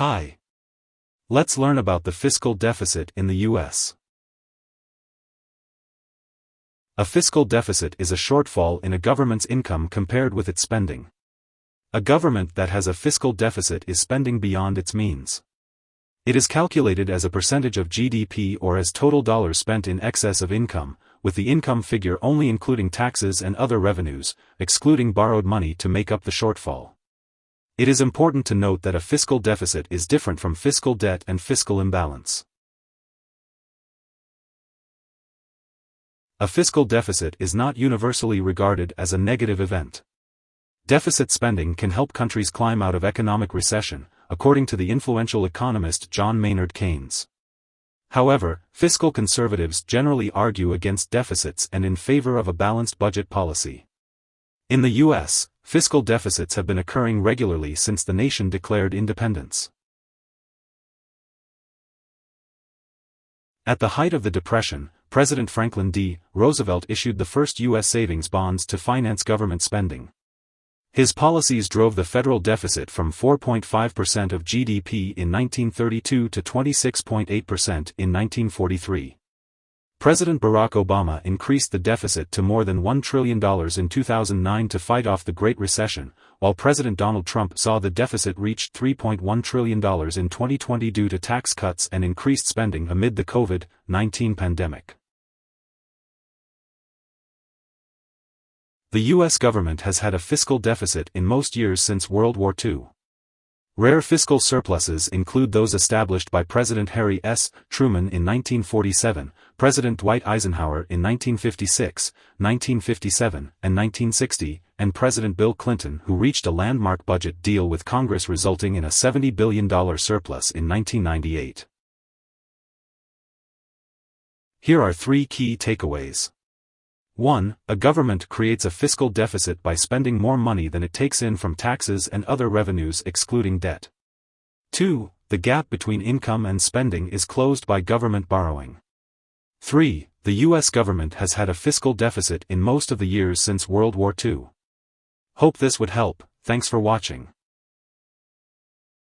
Hi. Let's learn about the fiscal deficit in the U.S. A fiscal deficit is a shortfall in a government's income compared with its spending. A government that has a fiscal deficit is spending beyond its means. It is calculated as a percentage of GDP or as total dollars spent in excess of income, with the income figure only including taxes and other revenues, excluding borrowed money to make up the shortfall. It is important to note that a fiscal deficit is different from fiscal debt and fiscal imbalance. A fiscal deficit is not universally regarded as a negative event. Deficit spending can help countries climb out of economic recession, according to the influential economist John Maynard Keynes. However, fiscal conservatives generally argue against deficits and in favor of a balanced budget policy. In the U.S., fiscal deficits have been occurring regularly since the nation declared independence. At the height of the Depression, President Franklin D. Roosevelt issued the first U.S. savings bonds to finance government spending. His policies drove the federal deficit from 4.5% of GDP in 1932 to 26.8% in 1943. President Barack Obama increased the deficit to more than $1 trillion in 2009 to fight off the Great Recession, while President Donald Trump saw the deficit reach $3.1 trillion in 2020 due to tax cuts and increased spending amid the COVID-19 pandemic. The U.S. government has had a fiscal deficit in most years since World War II. Rare fiscal surpluses include those established by President Harry S. Truman in 1947, President Dwight Eisenhower in 1956, 1957, and 1960, and President Bill Clinton, who reached a landmark budget deal with Congress resulting in a $70 billion surplus in 1998. Here are 3 key takeaways. 1. A government creates a fiscal deficit by spending more money than it takes in from taxes and other revenues excluding debt. 2. The gap between income and spending is closed by government borrowing. 3. The U.S. government has had a fiscal deficit in most of the years since World War II. Hope this would help. Thanks for watching.